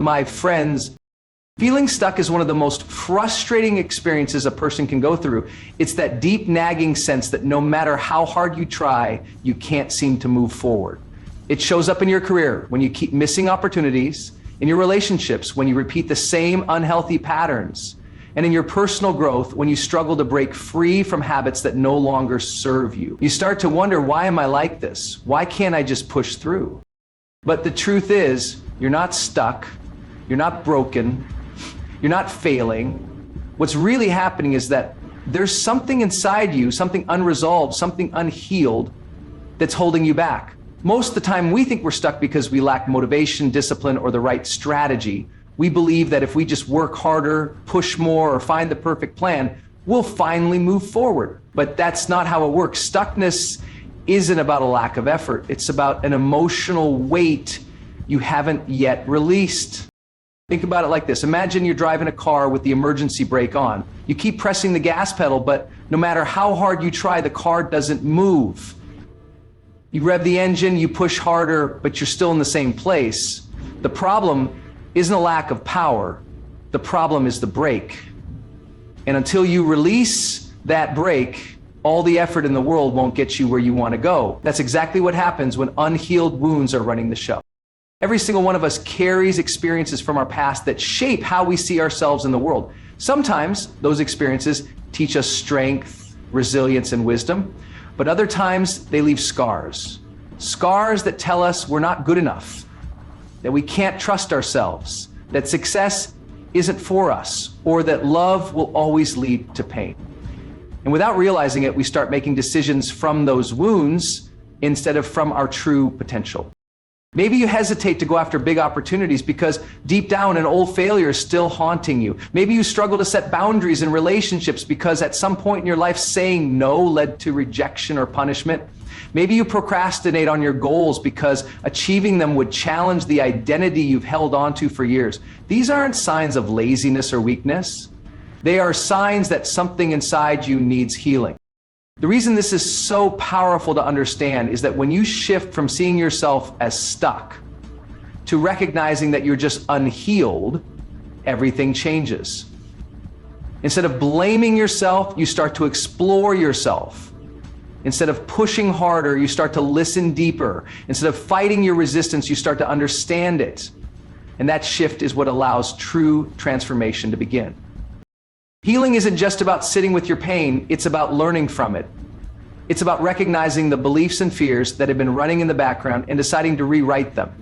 My friends, feeling stuck is one of the most frustrating experiences a person can go through. It's that deep nagging sense that no matter how hard you try, you can't seem to move forward. It shows up in your career when you keep missing opportunities, in your relationships when you repeat the same unhealthy patterns, and in your personal growth when you struggle to break free from habits that no longer serve you. You start to wonder, why am I like this? Why can't I just push through? But the truth is, you're not stuck, you're not broken, you're not failing. What's really happening is that there's something inside you, something unresolved, something unhealed that's holding you back. Most of the time we think we're stuck because we lack motivation, discipline, or the right strategy. We believe that if we just work harder, push more, or find the perfect plan, we'll finally move forward. But that's not how it works. Stuckness isn't about a lack of effort. It's about an emotional weight you haven't yet released. Think about it like this. Imagine you're driving a car with the emergency brake on. You keep pressing the gas pedal, but no matter how hard you try, the car doesn't move. You rev the engine, you push harder, but you're still in the same place. The problem isn't a lack of power. The problem is the brake. And until you release that brake, all the effort in the world won't get you where you want to go. That's exactly what happens when unhealed wounds are running the show. Every single one of us carries experiences from our past that shape how we see ourselves in the world. Sometimes those experiences teach us strength, resilience, and wisdom, but other times they leave scars. Scars that tell us we're not good enough, that we can't trust ourselves, that success isn't for us, or that love will always lead to pain. And without realizing it, we start making decisions from those wounds instead of from our true potential. Maybe you hesitate to go after big opportunities because deep down an old failure is still haunting you. Maybe you struggle to set boundaries in relationships because at some point in your life saying no led to rejection or punishment. Maybe you procrastinate on your goals because achieving them would challenge the identity you've held onto for years. These aren't signs of laziness or weakness. They are signs that something inside you needs healing. The reason this is so powerful to understand is that when you shift from seeing yourself as stuck to recognizing that you're just unhealed, everything changes. Instead of blaming yourself, you start to explore yourself. Instead of pushing harder, you start to listen deeper. Instead of fighting your resistance, you start to understand it. And that shift is what allows true transformation to begin. Healing isn't just about sitting with your pain, it's about learning from it. It's about recognizing the beliefs and fears that have been running in the background and deciding to rewrite them.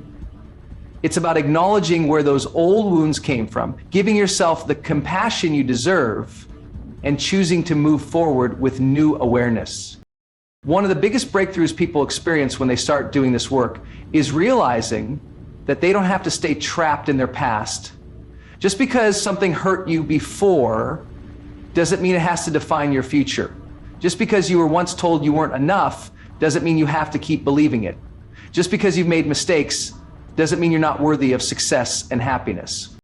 It's about acknowledging where those old wounds came from, giving yourself the compassion you deserve, and choosing to move forward with new awareness. One of the biggest breakthroughs people experience when they start doing this work is realizing that they don't have to stay trapped in their past. Just because something hurt you before doesn't mean it has to define your future. Just because you were once told you weren't enough doesn't mean you have to keep believing it. Just because you've made mistakes doesn't mean you're not worthy of success and happiness.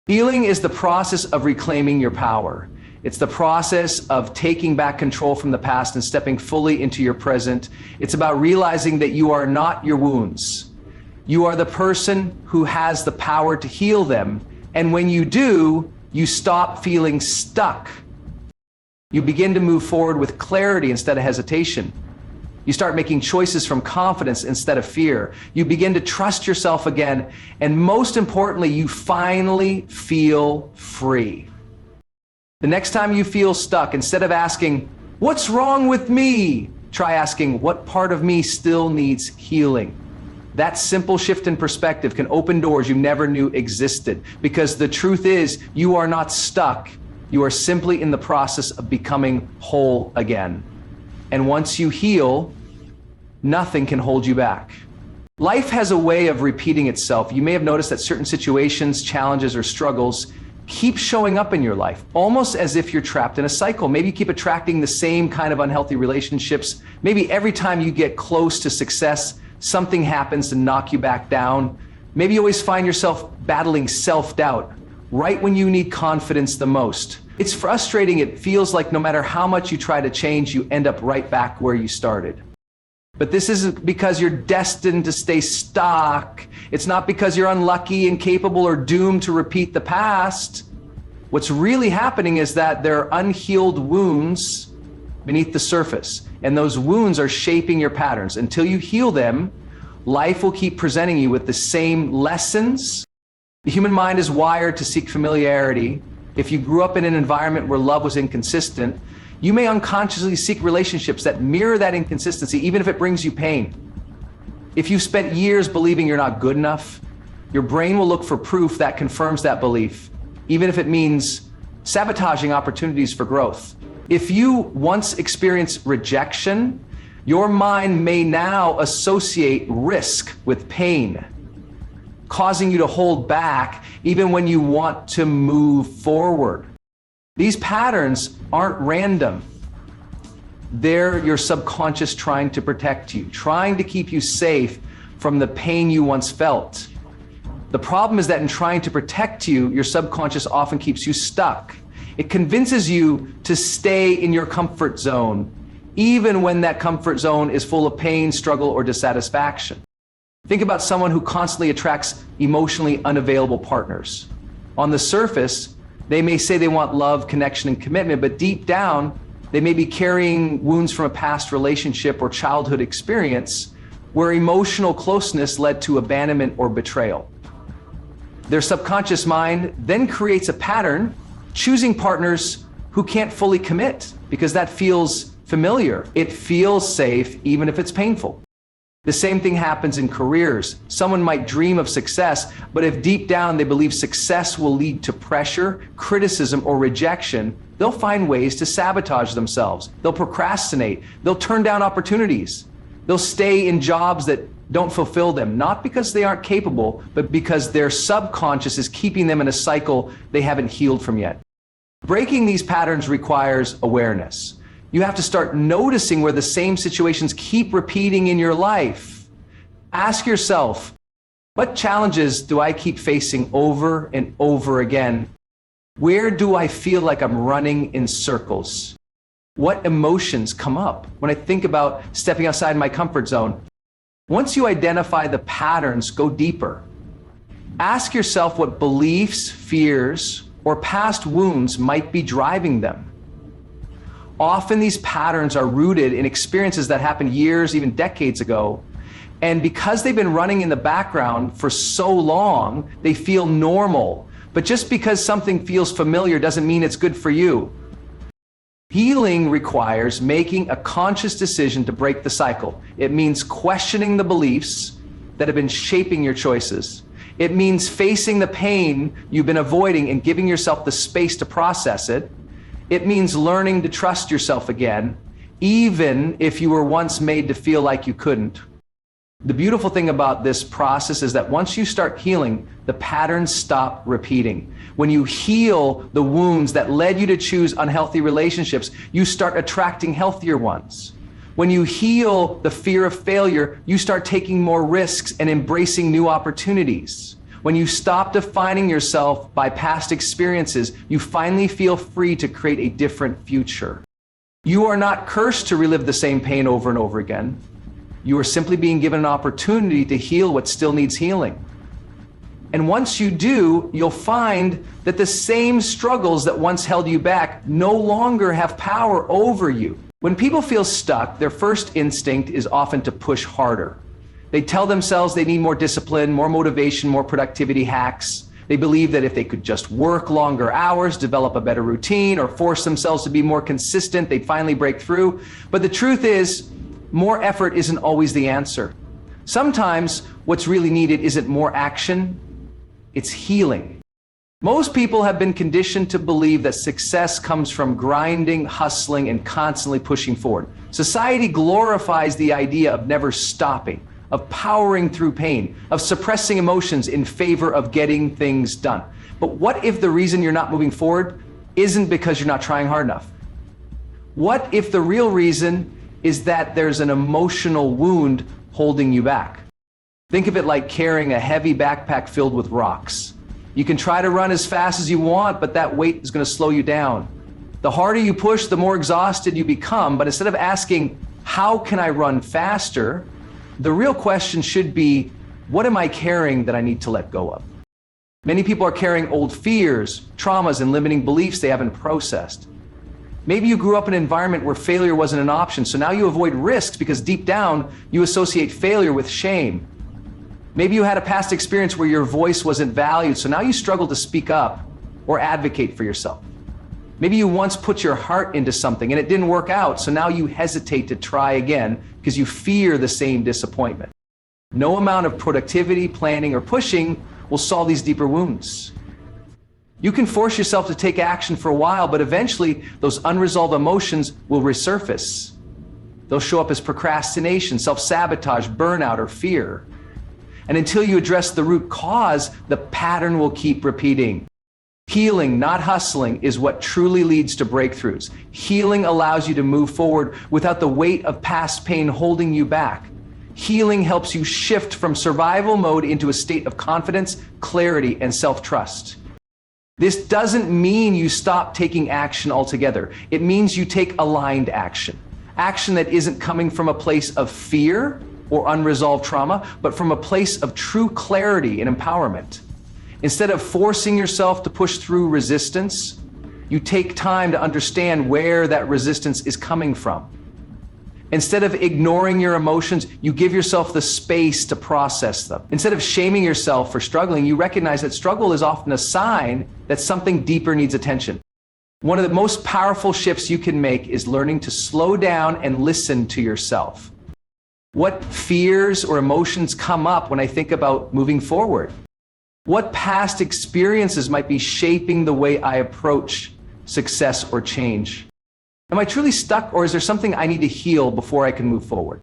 Healing is the process of reclaiming your power. It's the process of taking back control from the past and stepping fully into your present. It's about realizing that you are not your wounds. You are the person who has the power to heal them. And when you do, you stop feeling stuck. You begin to move forward with clarity instead of hesitation. You start making choices from confidence instead of fear. You begin to trust yourself again. And most importantly, you finally feel free. The next time you feel stuck, instead of asking, "What's wrong with me?" try asking, "What part of me still needs healing?" That simple shift in perspective can open doors you never knew existed, because the truth is, you are not stuck. You are simply in the process of becoming whole again. And once you heal, nothing can hold you back. Life has a way of repeating itself. You may have noticed that certain situations, challenges, or struggles keep showing up in your life, almost as if you're trapped in a cycle. Maybe you keep attracting the same kind of unhealthy relationships. Maybe every time you get close to success, something happens to knock you back down. Maybe you always find yourself battling self-doubt right when you need confidence the most. It's frustrating. It feels like no matter how much you try to change, you end up right back where you started. But this isn't because you're destined to stay stuck. It's not because you're unlucky, incapable, or doomed to repeat the past. What's really happening is that there are unhealed wounds beneath the surface, and those wounds are shaping your patterns. Until you heal them, life will keep presenting you with the same lessons. The human mind is wired to seek familiarity. If you grew up in an environment where love was inconsistent, you may unconsciously seek relationships that mirror that inconsistency, even if it brings you pain. If you spent years believing you're not good enough, your brain will look for proof that confirms that belief, even if it means sabotaging opportunities for growth. If you once experienced rejection, your mind may now associate risk with pain, causing you to hold back even when you want to move forward. These patterns aren't random. They're your subconscious trying to protect you, trying to keep you safe from the pain you once felt. The problem is that in trying to protect you, your subconscious often keeps you stuck. It convinces you to stay in your comfort zone, even when that comfort zone is full of pain, struggle, or dissatisfaction. Think about someone who constantly attracts emotionally unavailable partners. On the surface, they may say they want love, connection, and commitment, but deep down, they may be carrying wounds from a past relationship or childhood experience where emotional closeness led to abandonment or betrayal. Their subconscious mind then creates a pattern, choosing partners who can't fully commit because that feels familiar. It feels safe, even if it's painful. The same thing happens in careers. Someone might dream of success, but if deep down they believe success will lead to pressure, criticism, or rejection, they'll find ways to sabotage themselves. They'll procrastinate. They'll turn down opportunities. They'll stay in jobs that don't fulfill them, not because they aren't capable, but because their subconscious is keeping them in a cycle they haven't healed from yet. Breaking these patterns requires awareness. You have to start noticing where the same situations keep repeating in your life. Ask yourself, what challenges do I keep facing over and over again? Where do I feel like I'm running in circles? What emotions come up when I think about stepping outside my comfort zone? Once you identify the patterns, go deeper. Ask yourself what beliefs, fears, or past wounds might be driving them. Often these patterns are rooted in experiences that happened years, even decades ago. And because they've been running in the background for so long, they feel normal. But just because something feels familiar doesn't mean it's good for you. Healing requires making a conscious decision to break the cycle. It means questioning the beliefs that have been shaping your choices. It means facing the pain you've been avoiding and giving yourself the space to process it. It means learning to trust yourself again, even if you were once made to feel like you couldn't. The beautiful thing about this process is that once you start healing, the patterns stop repeating. When you heal the wounds that led you to choose unhealthy relationships, you start attracting healthier ones. When you heal the fear of failure, you start taking more risks and embracing new opportunities. When you stop defining yourself by past experiences, you finally feel free to create a different future. You are not cursed to relive the same pain over and over again. You are simply being given an opportunity to heal what still needs healing. And once you do, you'll find that the same struggles that once held you back no longer have power over you. When people feel stuck, their first instinct is often to push harder. They tell themselves they need more discipline, more motivation, more productivity hacks. They believe that if they could just work longer hours, develop a better routine, or force themselves to be more consistent, they'd finally break through. But the truth is, more effort isn't always the answer. Sometimes what's really needed isn't more action, it's healing. Most people have been conditioned to believe that success comes from grinding, hustling, and constantly pushing forward. Society glorifies the idea of never stopping, of powering through pain, of suppressing emotions in favor of getting things done. But what if the reason you're not moving forward isn't because you're not trying hard enough? What if the real reason is that there's an emotional wound holding you back? Think of it like carrying a heavy backpack filled with rocks. You can try to run as fast as you want, but that weight is going to slow you down. The harder you push, the more exhausted you become. But instead of asking, how can I run faster? The real question should be, what am I carrying that I need to let go of? Many people are carrying old fears, traumas, and limiting beliefs they haven't processed. Maybe you grew up in an environment where failure wasn't an option, so now you avoid risks because deep down you associate failure with shame. Maybe you had a past experience where your voice wasn't valued, so now you struggle to speak up or advocate for yourself. Maybe you once put your heart into something and it didn't work out, so now you hesitate to try again because you fear the same disappointment. No amount of productivity, planning, or pushing will solve these deeper wounds. You can force yourself to take action for a while, but eventually those unresolved emotions will resurface. They'll show up as procrastination, self-sabotage, burnout, or fear. And until you address the root cause, the pattern will keep repeating. Healing, not hustling, is what truly leads to breakthroughs. Healing allows you to move forward without the weight of past pain holding you back. Healing helps you shift from survival mode into a state of confidence, clarity, and self-trust. This doesn't mean you stop taking action altogether. It means you take aligned action. Action that isn't coming from a place of fear or unresolved trauma, but from a place of true clarity and empowerment. Instead of forcing yourself to push through resistance, you take time to understand where that resistance is coming from. Instead of ignoring your emotions, you give yourself the space to process them. Instead of shaming yourself for struggling, you recognize that struggle is often a sign that something deeper needs attention. One of the most powerful shifts you can make is learning to slow down and listen to yourself. What fears or emotions come up when I think about moving forward? What past experiences might be shaping the way I approach success or change? Am I truly stuck, or is there something I need to heal before I can move forward?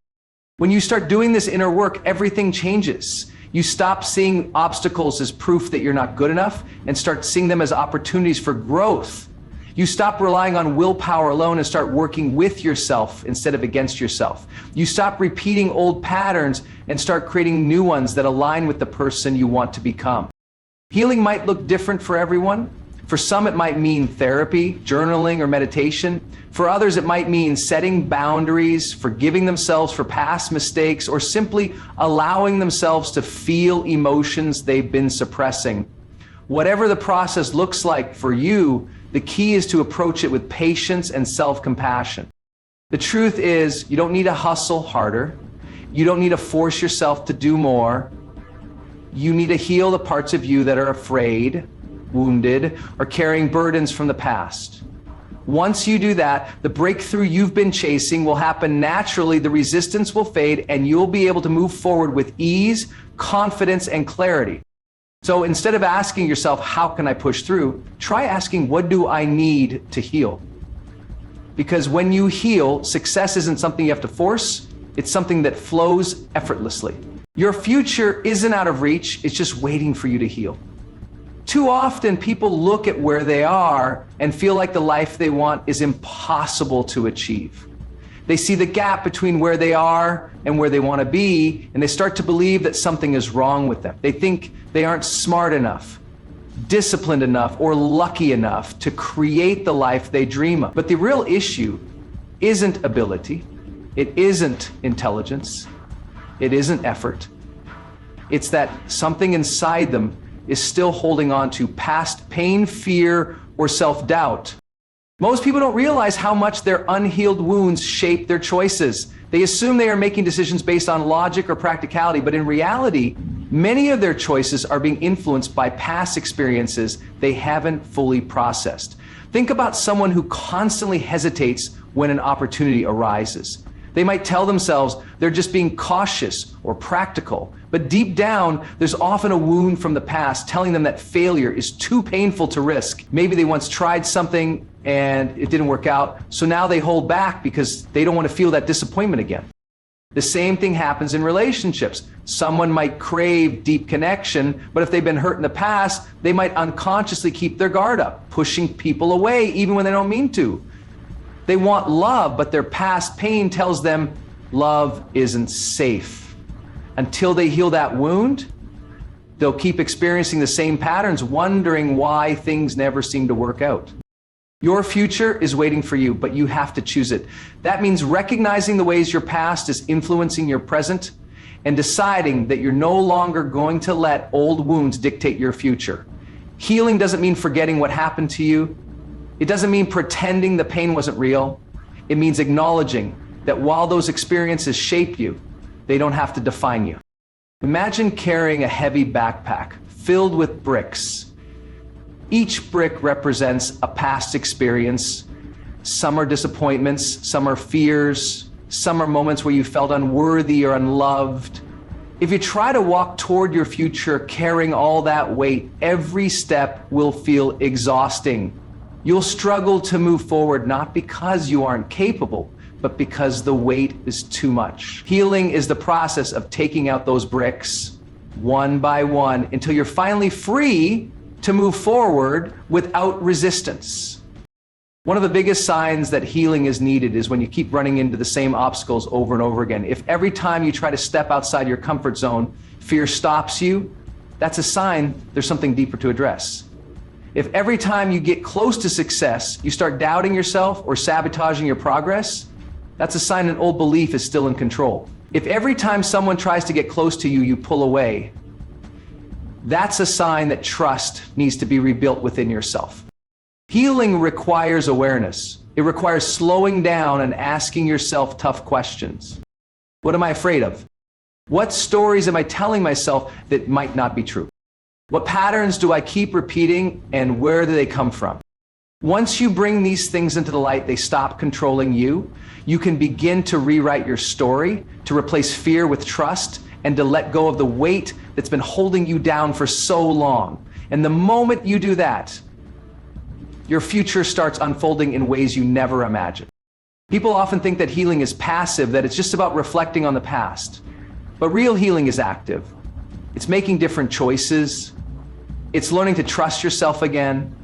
When you start doing this inner work, everything changes. You stop seeing obstacles as proof that you're not good enough and start seeing them as opportunities for growth. You stop relying on willpower alone and start working with yourself instead of against yourself. You stop repeating old patterns and start creating new ones that align with the person you want to become. Healing might look different for everyone. For some, it might mean therapy, journaling, or meditation. For others, it might mean setting boundaries, forgiving themselves for past mistakes, or simply allowing themselves to feel emotions they've been suppressing. Whatever the process looks like for you, the key is to approach it with patience and self-compassion. The truth is, you don't need to hustle harder. You don't need to force yourself to do more. You need to heal the parts of you that are afraid, wounded, or carrying burdens from the past. Once you do that, the breakthrough you've been chasing will happen naturally, the resistance will fade, and you'll be able to move forward with ease, confidence, and clarity. So instead of asking yourself, how can I push through? Try asking, what do I need to heal? Because when you heal, success isn't something you have to force, it's something that flows effortlessly. Your future isn't out of reach, it's just waiting for you to heal. Too often, people look at where they are and feel like the life they want is impossible to achieve. They see the gap between where they are and where they want to be, and they start to believe that something is wrong with them. They think they aren't smart enough, disciplined enough, or lucky enough to create the life they dream of. But the real issue isn't ability, it isn't intelligence, it isn't effort. It's that something inside them is still holding on to past pain, fear, or self-doubt. Most people don't realize how much their unhealed wounds shape their choices. They assume they are making decisions based on logic or practicality, but in reality, many of their choices are being influenced by past experiences they haven't fully processed. Think about someone who constantly hesitates when an opportunity arises. They might tell themselves they're just being cautious or practical, but deep down, there's often a wound from the past telling them that failure is too painful to risk. Maybe they once tried something and it didn't work out, so now they hold back because they don't want to feel that disappointment again. The same thing happens in relationships. Someone might crave deep connection, but if they've been hurt in the past, they might unconsciously keep their guard up, pushing people away even when they don't mean to. They want love, but their past pain tells them love isn't safe. Until they heal that wound, they'll keep experiencing the same patterns, wondering why things never seem to work out. Your future is waiting for you, but you have to choose it. That means recognizing the ways your past is influencing your present and deciding that you're no longer going to let old wounds dictate your future. Healing doesn't mean forgetting what happened to you. It doesn't mean pretending the pain wasn't real. It means acknowledging that while those experiences shape you, they don't have to define you. Imagine carrying a heavy backpack filled with bricks. Each brick represents a past experience. Some are disappointments, some are fears, some are moments where you felt unworthy or unloved. If you try to walk toward your future carrying all that weight, every step will feel exhausting. You'll struggle to move forward not because you aren't capable, but because the weight is too much. Healing is the process of taking out those bricks one by one until you're finally free to move forward without resistance. One of the biggest signs that healing is needed is when you keep running into the same obstacles over and over again. If every time you try to step outside your comfort zone, fear stops you, that's a sign there's something deeper to address. If every time you get close to success, you start doubting yourself or sabotaging your progress, that's a sign an old belief is still in control. If every time someone tries to get close to you, you pull away, that's a sign that trust needs to be rebuilt within yourself. Healing requires awareness. It requires slowing down and asking yourself tough questions. What am I afraid of? What stories am I telling myself that might not be true? What patterns do I keep repeating and where do they come from? Once you bring these things into the light, they stop controlling you. You can begin to rewrite your story, to replace fear with trust, and to let go of the weight that's been holding you down for so long. And the moment you do that, your future starts unfolding in ways you never imagined. People often think that healing is passive, that it's just about reflecting on the past. But real healing is active. It's making different choices. It's learning to trust yourself again.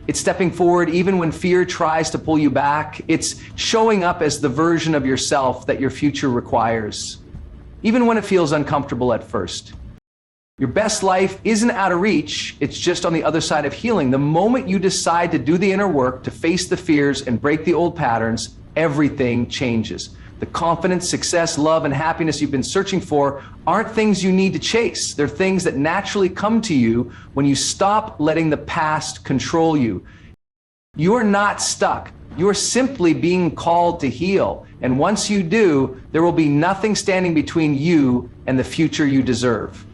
It's stepping forward even when fear tries to pull you back. It's showing up as the version of yourself that your future requires, even when it feels uncomfortable at first. Your best life isn't out of reach, it's just on the other side of healing. The moment you decide to do the inner work, to face the fears and break the old patterns, everything changes. The confidence, success, love, and happiness you've been searching for aren't things you need to chase. They're things that naturally come to you when you stop letting the past control you. You're not stuck. You're simply being called to heal. And once you do, there will be nothing standing between you and the future you deserve.